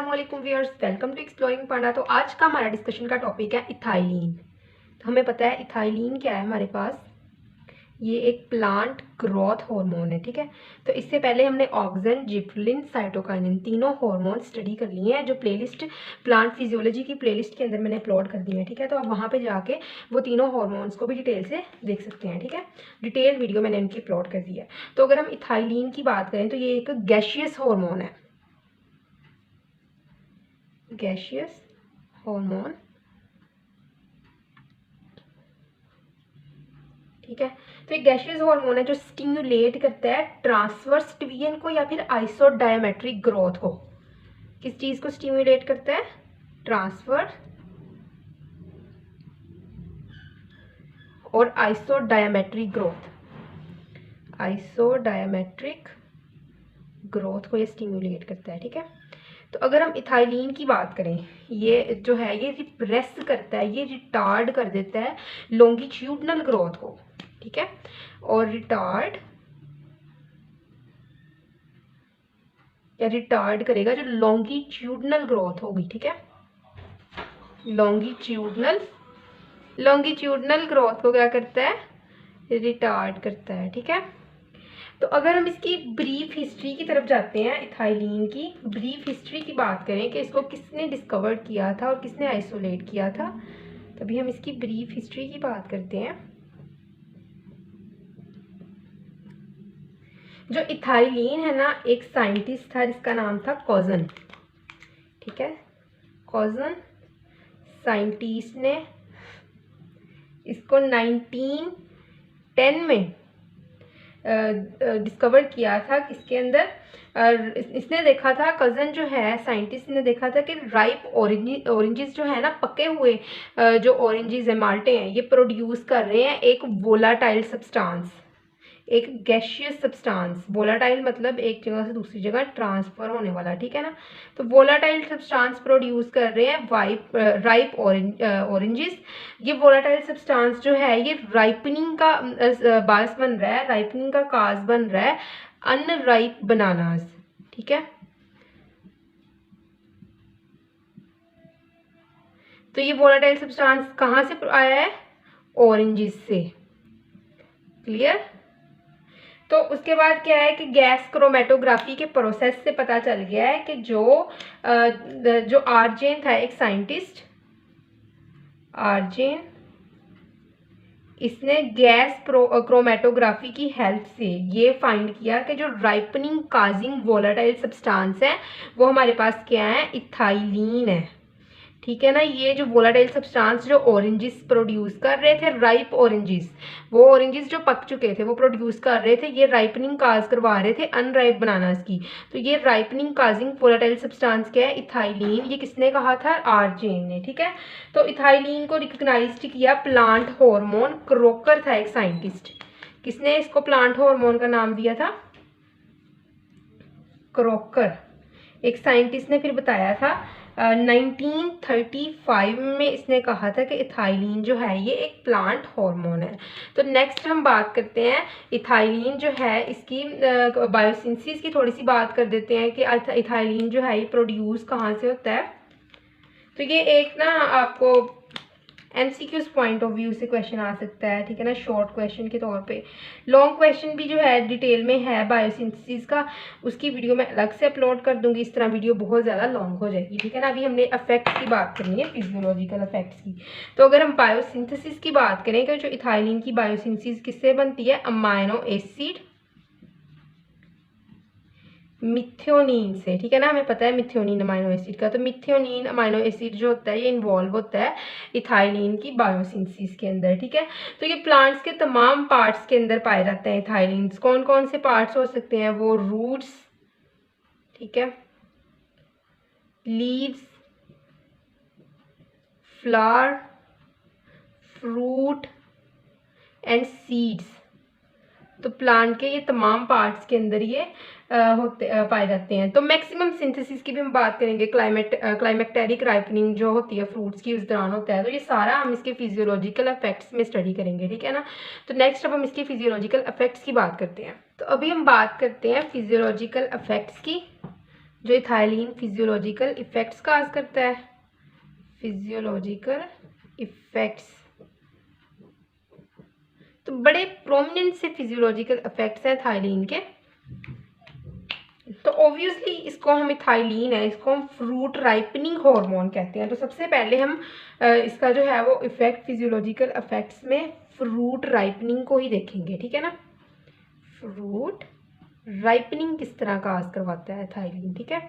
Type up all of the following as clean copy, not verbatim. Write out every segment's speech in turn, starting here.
अस्सलाम viewers, welcome to exploring पांडा। तो आज का हमारा डिस्कशन का टॉपिक है इथाइलिन। तो हमें पता है इथाइलिन क्या है हमारे पास, ये एक प्लांट ग्रोथ हार्मोन है। ठीक है, तो इससे पहले हमने ऑक्सिन, जिबरेलिन, साइटोकाइनिन तीनों हार्मोन स्टडी कर लिए हैं, जो प्लेलिस्ट प्लांट फिजियोलॉजी की प्लेलिस्ट के अंदर मैंने अपलोड कर दी है। ठीक है, तो आप वहाँ पे जाके वो तीनों हार्मोन्स को भी डिटेल से देख सकते हैं। ठीक है, डिटेल वीडियो मैंने इनकी अपलोड कर दी है। तो अगर हम इथाइलिन की बात करें तो ये एक गैशियस हार्मोन है, गैशियस हार्मोन। ठीक है, तो एक गैशियस हार्मोन है जो स्टिम्युलेट करता है ट्रांसवर्स डिवीजन को या फिर आइसोडायमेट्रिक ग्रोथ को। किस चीज को स्टिम्युलेट करता है? ट्रांसवर्स और आइसोडायमेट्रिक ग्रोथ, आइसोडायमेट्रिक ग्रोथ को ये स्टिम्युलेट करता है। ठीक है, तो अगर हम इथाइलिन की बात करें, ये जो है ये रिप्रेस करता है, ये रिटार्ड कर देता है लॉन्गिट्यूडनल ग्रोथ को। ठीक है, और रिटार्ड करेगा जो लॉन्गिट्यूडनल ग्रोथ होगी। ठीक है, लॉन्गिट्यूडनल ग्रोथ को क्या करता है? रिटार्ड करता है। ठीक है, तो अगर हम इसकी ब्रीफ हिस्ट्री की तरफ जाते हैं, इथाइलिन की ब्रीफ हिस्ट्री की बात करें कि इसको किसने डिस्कवर किया था और किसने आइसोलेट किया था, तभी हम इसकी ब्रीफ हिस्ट्री की बात करते हैं। जो इथाइलिन है ना, एक साइंटिस्ट था जिसका नाम था कॉजन। ठीक है, कॉजन साइंटिस्ट ने इसको 1910 में डिस्कवर किया था। किसके अंदर इसने देखा था, कज़न जो है साइंटिस्ट ने देखा था कि राइप ऑरेंजेस जो है ना, पके हुए जो ऑरेंजेस है, माल्टे हैं, ये प्रोड्यूस कर रहे हैं एक वोलाटाइल सब्सटेंस, एक गैशियस सब्सटेंस। वोलाटाइल मतलब एक जगह से दूसरी जगह ट्रांसफर होने वाला। ठीक है ना, तो वोलाटाइल सब्सटेंस प्रोड्यूस कर रहे हैं राइप ऑरेंजेस। ये वोलाटाइल सब्सटेंस जो है ये राइपनिंग का बायस बन रहा है, राइपनिंग का काज बन रहा है अनराइप बनानास। ठीक है, तो ये वोलाटाइल सब्सटेंस कहाँ से आया है? ऑरेंजेस से। क्लियर? तो उसके बाद क्या है कि गैस क्रोमेटोग्राफी के प्रोसेस से पता चल गया है कि जो आर्जेन था, एक साइंटिस्ट आर्जेन, इसने गैस क्रोमेटोग्राफी की हेल्प से ये फाइंड किया कि जो राइपनिंग काजिंग वोलाटाइल सब्सटेंस है वो हमारे पास क्या है? इथाइलिन है। ठीक है ना, ये जो वोलाटाइल सब्सटेंस जो ऑरेंजेस प्रोड्यूस कर रहे थे, राइप ऑरेंजेस, वो ऑरेंजेस जो पक चुके थे वो प्रोड्यूस कर रहे थे, ये राइपनिंग काज करवा रहे थे अनराइप बनानास की। तो ये राइपनिंग काजिंग वोलाटाइल सब्सटेंस क्या है? इथाइलिन। ये किसने कहा था? आर्जेन ने। ठीक है, तो इथाइलिन को रिकग्नाइज किया प्लांट हार्मोन। क्रोकर था एक साइंटिस्ट, किसने इसको प्लांट हार्मोन का नाम दिया था? क्रोकर, एक साइंटिस्ट ने फिर बताया था 1935 में इसने कहा था कि इथाइलिन जो है ये एक प्लांट हार्मोन है। तो नेक्स्ट हम बात करते हैं इथाइलिन जो है इसकी बायोसिंथेसिस की थोड़ी सी बात कर देते हैं कि इथाइलिन जो है ये प्रोड्यूस कहाँ से होता है। तो ये एक ना आपको एमसीक्यूज पॉइंट ऑफ व्यू से क्वेश्चन आ सकता है। ठीक है ना, शॉर्ट क्वेश्चन के तौर पे। लॉन्ग क्वेश्चन भी जो है डिटेल में है बायोसिंथेसिस का, उसकी वीडियो मैं अलग से अपलोड कर दूंगी, इस तरह वीडियो बहुत ज़्यादा लॉन्ग हो जाएगी। ठीक है ना, अभी हमने इफेक्ट्स की बात करनी है, फिजियोलॉजिकल इफेक्ट्स की। तो अगर हम बायोसिंथेसिस की बात करें कि जो इथाइलिन की बायोसिंथेसिस किससे बनती है? अमाइनो एसिड मिथ्योनिन से। ठीक है ना, हमें पता है मिथ्योनिन अमाइनो एसिड का। तो मिथ्योनिन अमाइनो एसिड जो होता है ये इन्वॉल्व होता है इथाइलिन की बायोसिंथेसिस के अंदर। ठीक है, तो ये प्लांट्स के तमाम पार्ट्स के अंदर पाए जाते हैं इथाइलिन। कौन कौन से पार्ट्स हो सकते हैं? वो रूट्स, ठीक है, leaves, flower, fruit and seeds. तो प्लांट के ये तमाम पार्ट्स के अंदर ये पाए जाते हैं। तो मैक्सिमम सिंथेसिस की भी हम बात करेंगे, क्लाइमेक्टेरिक राइपनिंग जो होती है फ्रूट्स की उस दौरान होता है। तो ये सारा हम इसके फिजियोलॉजिकल इफेक्ट्स में स्टडी करेंगे। ठीक है ना, तो नेक्स्ट अब हम इसके फिजियोलॉजिकल इफेक्ट्स की बात करते हैं। तो अभी हम बात करते हैं फिजियोलॉजिकल इफेक्ट्स की। जो इथाइलिन फिजियोलॉजिकल इफ़ेक्ट्स काज करता है, फिजियोलॉजिकल इफ़ेक्ट्स। तो बड़े प्रोमिनेंट से फिजियोलॉजिकल इफ़ेक्ट्स हैं इथाइलिन के। तो ऑब्वियसली इसको हम इथाइलिन है, इसको हम फ्रूट राइपनिंग हार्मोन कहते हैं। तो सबसे पहले हम इसका जो है वो इफ़ेक्ट फिजियोलॉजिकल इफ़ेक्ट्स में फ्रूट राइपनिंग को ही देखेंगे, ठीक है ना। फ्रूट राइपनिंग किस तरह काज करवाता है इथाइलिन, ठीक है।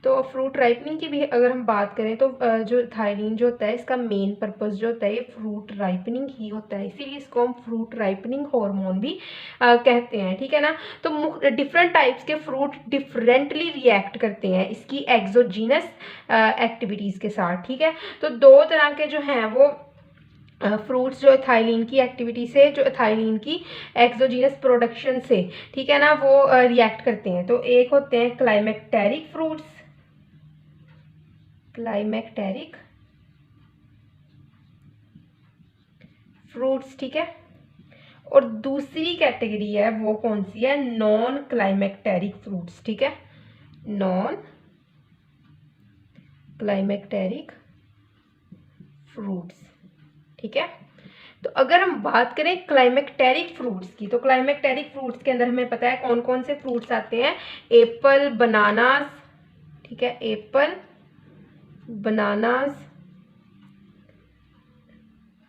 तो फ्रूट राइपनिंग की भी अगर हम बात करें तो जो इथाइलिन जो होता है इसका मेन पर्पस जो होता है ये फ्रूट राइपनिंग ही होता है, इसीलिए इसको हम फ्रूट राइपनिंग हार्मोन भी कहते हैं, ठीक है ना। तो डिफरेंट टाइप्स के फ्रूट डिफरेंटली रिएक्ट करते हैं इसकी एक्सोजीनस एक्टिविटीज़ के साथ, ठीक है। तो दो तरह के जो हैं वो फ्रूट्स जो इथाइलिन की एक्टिविटी से, जो इथाइलिन की एक्सोजीनस प्रोडक्शन से, ठीक है ना, वो रिएक्ट करते हैं। तो एक होते हैं क्लाइमेक्टेरिक फ्रूट्स, क्लाइमेक्टेरिक फ्रूट्स, ठीक है। और दूसरी कैटेगरी है वो कौन सी है, नॉन क्लाइमेक्टेरिक फ्रूट्स, ठीक है, नॉन क्लाइमेक्टेरिक फ्रूट्स, ठीक है। तो अगर हम बात करें क्लाइमेक्टेरिक फ्रूट्स की, तो क्लाइमेक्टेरिक फ्रूट्स के अंदर हमें पता है कौन कौन से फ्रूट्स आते हैं, एप्पल, बनानास, ठीक है, एप्पल, बनानास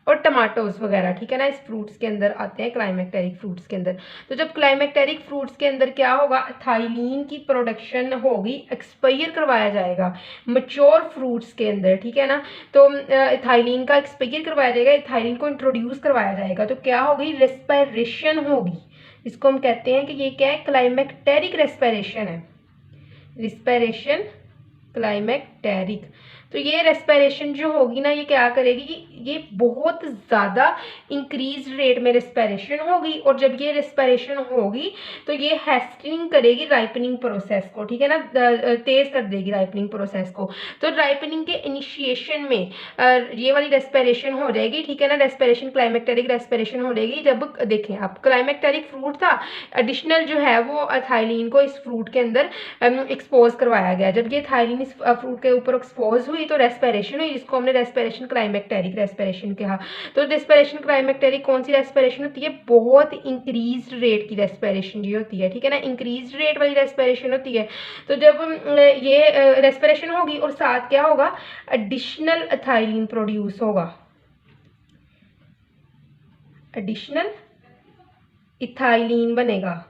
और टमाटोज वगैरह, ठीक है ना, इस फ्रूट्स के अंदर आते हैं क्लाइमेक्टेरिक फ्रूट्स के अंदर। तो जब क्लाइमेक्टेरिक फ्रूट्स के अंदर क्या होगा, इथाइलिन की प्रोडक्शन होगी, एक्सपायर करवाया जाएगा मच्योर फ्रूट्स के अंदर, ठीक है ना। तो इथाइलिन का एक्सपायर करवाया जाएगा, इथाइलिन को इंट्रोड्यूस करवाया जाएगा, तो क्या होगी, रेस्पिरेशन होगी। इसको हम कहते हैं कि ये क्या है, क्लाइमेक्टेरिक रेस्पिरेशन है, रेस्पिरेशन क्लाइमेक्टेरिक। तो ये रेस्पिरेशन जो होगी ना, ये क्या करेगी, ये बहुत ज़्यादा इंक्रीज रेट में रेस्पिरेशन होगी, और जब ये रेस्पिरेशन होगी तो ये हैस्टनिंग करेगी राइपनिंग प्रोसेस को, ठीक है ना, तेज़ कर देगी राइपनिंग प्रोसेस को। तो राइपनिंग के इनिशिएशन में ये वाली रेस्पिरेशन हो जाएगी, ठीक है ना, रेस्पिरेशन क्लाइमेक्टेरिक रेस्पिरेशन हो जाएगी। जब देखें आप, क्लाइमेक्टेरिक फ्रूट था, एडिशनल जो है वो इथाइलिन को इस फ्रूट के अंदर एक्सपोज करवाया गया। जब ये इथाइलिन इस फ्रूट के ऊपर एक्सपोज हुई तो रेस्पिरेशन हुई, जिसको हमने रेस्पिरेशन क्लाइमेक्टेरिक रेस्पिरेशन कहा। तो रेस्पिरेशन क्लाइमेक्टेरिक कौन सी रेस्पिरेशन होती है, बहुत इंक्रीज रेट की रेस्पिरेशन ये होती है, ठीक है ना, इंक्रीज रेट वाली रेस्पिरेशन होती है। तो जब ये रेस्पिरेशन होगी और साथ क्या होगा, एडिशनल इथाइलिन प्रोड्यूस होगा, एडिशनल इथाइलिन बनेगा,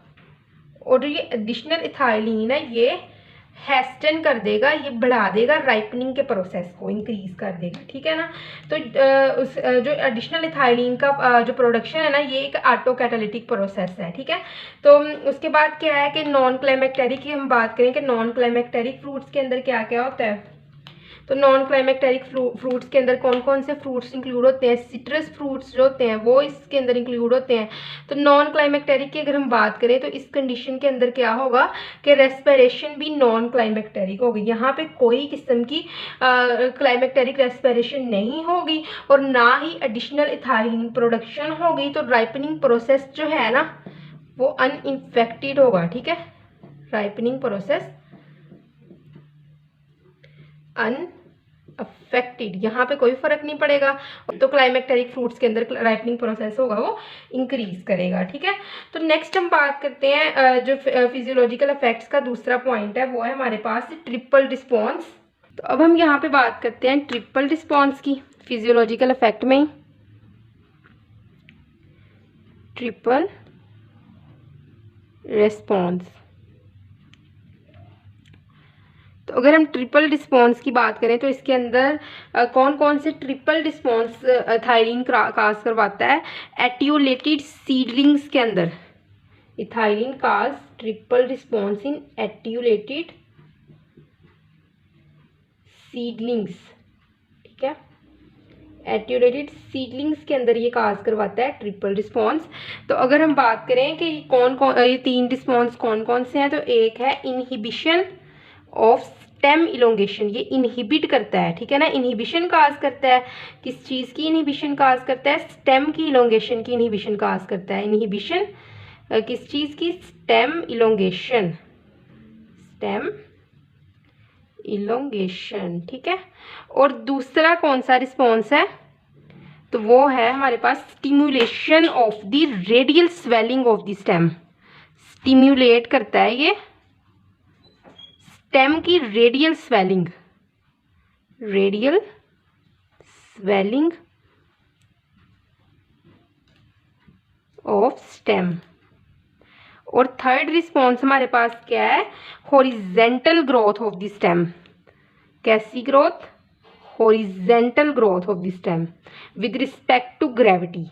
और जो ये एडिशनल इथाइलिन है ये हैस्टन कर देगा, ये बढ़ा देगा राइपनिंग के प्रोसेस को, इंक्रीज कर देगा, ठीक है ना। तो जो एडिशनल इथाइलिन का जो प्रोडक्शन है ना, ये एक ऑटो कैटालिटिक प्रोसेस है, ठीक है। तो उसके बाद क्या है कि नॉन क्लाइमेक्टेरिक की हम बात करें कि नॉन क्लाइमेक्टेरिक फ्रूट्स के अंदर क्या क्या होता है। तो नॉन क्लाइमेक्टेरिक फ्रूट्स के अंदर कौन कौन से फ्रूट्स इंक्लूड होते हैं, सिट्रस फ्रूट्स जो होते हैं वो इसके अंदर इंक्लूड होते हैं। तो नॉन क्लाइमेक्टेरिक की अगर हम बात करें तो इस कंडीशन के अंदर क्या होगा कि रेस्पिरेशन भी नॉन क्लाइमेक्टेरिक होगी, यहाँ पे कोई किस्म की क्लाइमेक्टेरिक रेस्पिरेशन नहीं होगी और ना ही एडिशनल इथाइलिन प्रोडक्शन होगी। तो राइपनिंग प्रोसेस जो है ना वो अनइन्फेक्टेड होगा, ठीक है, राइपनिंग प्रोसेस अनअफेक्टेड, यहाँ पे कोई फर्क नहीं पड़ेगा। तो क्लाइमेक्टेरिक फ्रूट्स के अंदर राइपनिंग प्रोसेस होगा वो इंक्रीज करेगा, ठीक है। तो नेक्स्ट हम बात करते हैं जो फिजियोलॉजिकल इफेक्ट्स का दूसरा पॉइंट है, वो है हमारे पास ट्रिपल रिस्पॉन्स। तो अब हम यहाँ पे बात करते हैं ट्रिपल रिस्पॉन्स की फिजियोलॉजिकल इफेक्ट में, ट्रिपल रिस्पॉन्स। तो अगर हम ट्रिपल रिस्पॉन्स की बात करें तो इसके अंदर कौन कौन से ट्रिपल रिस्पॉन्स इथाइलिन काज करवाता है, एटियोलेटेड सीडलिंग्स के अंदर ethylene cause triple response in etiolated seedlings, ठीक है, एटियोलेटेड सीडलिंग्स के अंदर ये काज करवाता है ट्रिपल रिस्पॉन्स। तो अगर हम बात करें कि कौन कौन ये तीन रिस्पॉन्स कौन कौन से हैं, तो एक है इनहिबिशन ऑफ स्टेम इलोंगेशन, ये इनहिबिट करता है, ठीक है ना, इनहिबिशन काज करता है, किस चीज़ की इनहिबिशन काज करता है, स्टेम की इलोंगेशन की इनहिबिशन काज करता है। इनहिबिशन किस चीज़ की, स्टेम इलोंगेशन, स्टेम इलोंगेशन, ठीक है। और दूसरा कौन सा रिस्पॉन्स है, तो वो है हमारे पास stimulation of the radial swelling of the stem. Stimulate करता है ये स्टेम की radial swelling, radial swelling of stem. और थर्ड रिस्पॉन्स हमारे पास क्या है, horizontal growth of the stem. कैसी growth, horizontal growth of the stem with respect to gravity.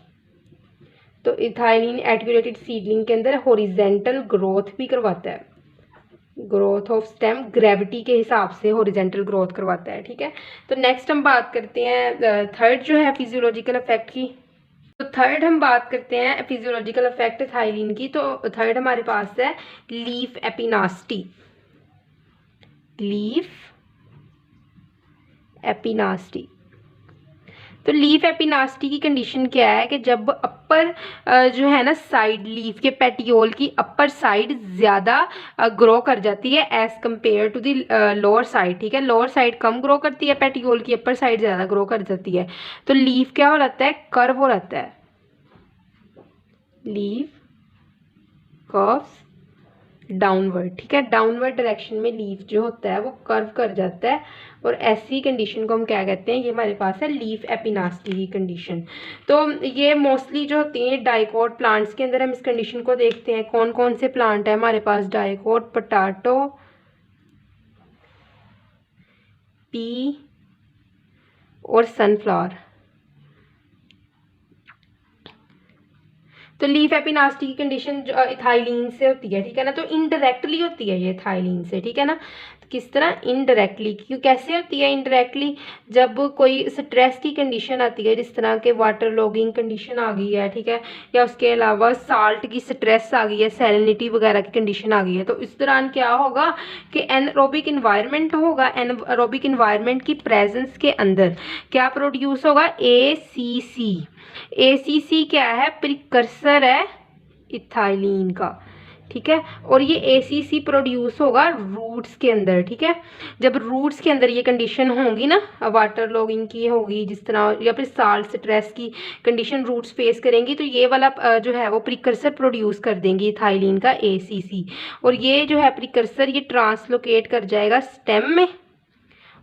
तो इथाइलिन एटिक्यूलेटेड सीडलिंग के अंदर हॉरिजेंटल ग्रोथ भी करवाता है, ग्रोथ ऑफ स्टेम ग्रेविटी के हिसाब से हॉरिजेंटल ग्रोथ करवाता है, ठीक है। तो नेक्स्ट हम बात करते हैं थर्ड जो है फिजियोलॉजिकल इफेक्ट की। तो थर्ड हम बात करते हैं फिजियोलॉजिकल इफेक्ट इथाइलिन की। तो थर्ड हमारे पास है लीफ एपिनास्टी। लीफ एपिनास्टी। तो लीफ एपिनास्टी की कंडीशन क्या है कि जब अपर जो है ना साइड, लीफ के पेटियोल की अपर साइड ज़्यादा ग्रो कर जाती है as compare to the lower side, ठीक है। लोअर साइड कम ग्रो करती है पेटियोल की, अपर साइड ज़्यादा ग्रो कर जाती है। तो लीफ क्या हो जाता है, कर्व हो जाता है। लीफ कर्व्स डाउनवर्ड, ठीक है। डाउनवर्ड डायरेक्शन में लीफ जो होता है वो कर्व कर जाता है, और ऐसी कंडीशन को हम क्या कहते हैं, ये हमारे पास है लीफ एपिनास्टी की कंडीशन। तो ये मोस्टली जो होती है डाइकोट प्लांट्स के अंदर हम इस कंडीशन को देखते हैं। कौन कौन से प्लांट है हमारे पास, डाइकोट, पोटैटो, पी और सनफ्लावर। तो लीफ एपिनास्टी की कंडीशन इथाइलिन से होती है, ठीक है ना। तो इनडायरेक्टली होती है ये इथाइलिन से, ठीक है ना। तो किस तरह, इनडायरेक्टली। क्यों, कैसे होती है इनडायरेक्टली, जब कोई स्ट्रेस की कंडीशन आती है, जिस तरह के वाटर लॉगिंग कंडीशन आ गई है, ठीक है, या उसके अलावा साल्ट की स्ट्रेस आ गई है, सैलिनिटी वगैरह की कंडीशन आ गई है, तो इस दौरान क्या होगा कि एनरोबिक इन्वायरमेंट होगा। एनरोबिक इन्वायरमेंट की प्रेजेंस के अंदर क्या प्रोड्यूस होगा, ACC। ACC क्या है, प्रिकर्सर है इथाइलिन का, ठीक है। और ये ACC प्रोड्यूस होगा रूट्स के अंदर, ठीक है। जब रूट्स के अंदर ये कंडीशन होगी ना, वाटर लॉगिंग की होगी जिस तरह, या फिर साल्ट स्ट्रेस की कंडीशन रूट्स फेस करेंगी, तो ये वाला जो है वो प्रिकर्सर प्रोड्यूस कर देंगी इथाइलिन का, ACC। और ये जो है प्रिकर्सर ये ट्रांसलोकेट कर जाएगा स्टेम में,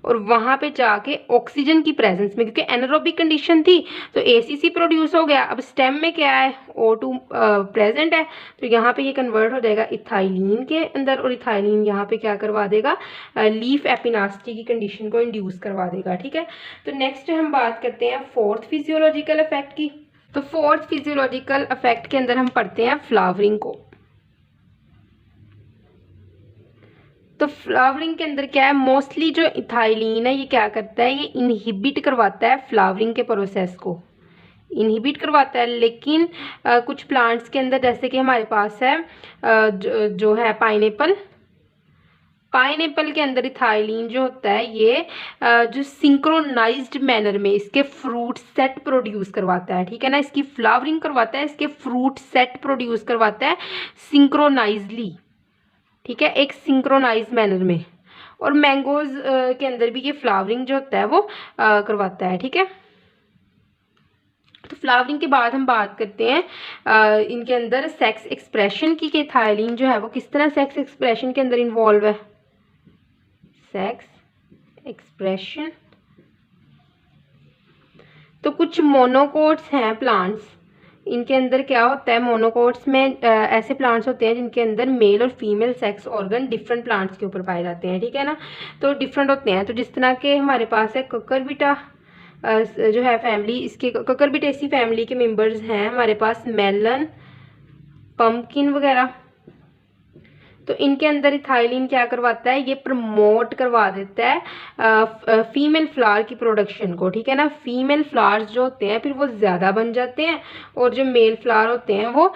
और वहाँ पे जाके ऑक्सीजन की प्रेजेंस में, क्योंकि एनारोबिक कंडीशन थी तो ACC प्रोड्यूस हो गया। अब स्टेम में क्या है, O2 प्रेजेंट है, तो यहाँ पे ये कन्वर्ट हो जाएगा इथाइलिन के अंदर, और इथाइलिन यहाँ पे क्या करवा देगा, लीफ एपिनास्टी की कंडीशन को इंड्यूस करवा देगा, ठीक है। तो नेक्स्ट हम बात करते हैं फोर्थ फिजियोलॉजिकल इफेक्ट की। तो फोर्थ फिजियोलॉजिकल इफेक्ट के अंदर हम पढ़ते हैं फ्लावरिंग को। तो फ्लावरिंग के अंदर क्या है, मोस्टली जो इथाइलिन है ये क्या करता है, ये इनहिबिट करवाता है फ्लावरिंग के प्रोसेस को, इनहिबिट करवाता है। लेकिन कुछ प्लांट्स के अंदर, जैसे कि हमारे पास है जो है पाइनएप्पल, पाइनएप्पल के अंदर इथाइलिन जो होता है ये जो सिंक्रोनाइज्ड मैनर में इसके फ्रूट सेट प्रोड्यूस करवाता है, ठीक है ना। इसकी फ्लावरिंग करवाता है, इसके फ्रूट सेट प्रोड्यूस करवाता है सिंक्रोनाइजली, ठीक है, एक सिंक्रोनाइज मैनर में। और मैंगोज के अंदर भी ये फ्लावरिंग जो होता है वो करवाता है, ठीक है। तो फ्लावरिंग के बाद हम बात करते हैं इनके अंदर सेक्स एक्सप्रेशन की, कि इथाइलिन जो है वो किस तरह सेक्स एक्सप्रेशन के अंदर इन्वॉल्व है। सेक्स एक्सप्रेशन, तो कुछ मोनोकोट्स हैं प्लांट्स, इनके अंदर क्या होता है, मोनोकोट्स में ऐसे प्लांट्स होते हैं जिनके अंदर मेल और female sex organ different plants के ऊपर पाए जाते हैं, ठीक है ना। तो डिफरेंट होते हैं, तो जिस तरह के हमारे पास है ककरबिटा जो है फैमिली, इसके ककरबिटेसी फैमिली के मेंबर्स हैं हमारे पास मेलन, पम्पकिन वगैरह। तो इनके अंदर इथाइलिन क्या करवाता है, ये प्रमोट करवा देता है फीमेल फ्लावर की प्रोडक्शन को, ठीक है ना। फीमेल फ्लावर्स जो होते हैं फिर वो ज़्यादा बन जाते हैं, और जो मेल फ्लावर होते हैं वो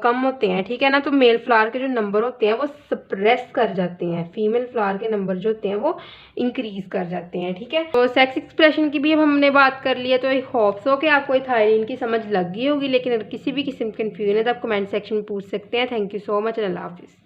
कम होते हैं, ठीक है ना। तो मेल फ्लावर के जो नंबर होते हैं वो सप्रेस कर जाते हैं, फीमेल फ्लावर के नंबर जो होते हैं वो इंक्रीज कर जाते हैं, ठीक है। तो सेक्स एक्सप्रेशन की भी अब हमने बात कर ली है, तो आई होप सो कि आपको इथाइलिन की समझ लग गई होगी। लेकिन अगर किसी भी किस्म की कन्फ्यूजन है तो आप कमेंट सेक्शन में पूछ सकते हैं। थैंक यू सो मच, अल्लाह हाफिज़।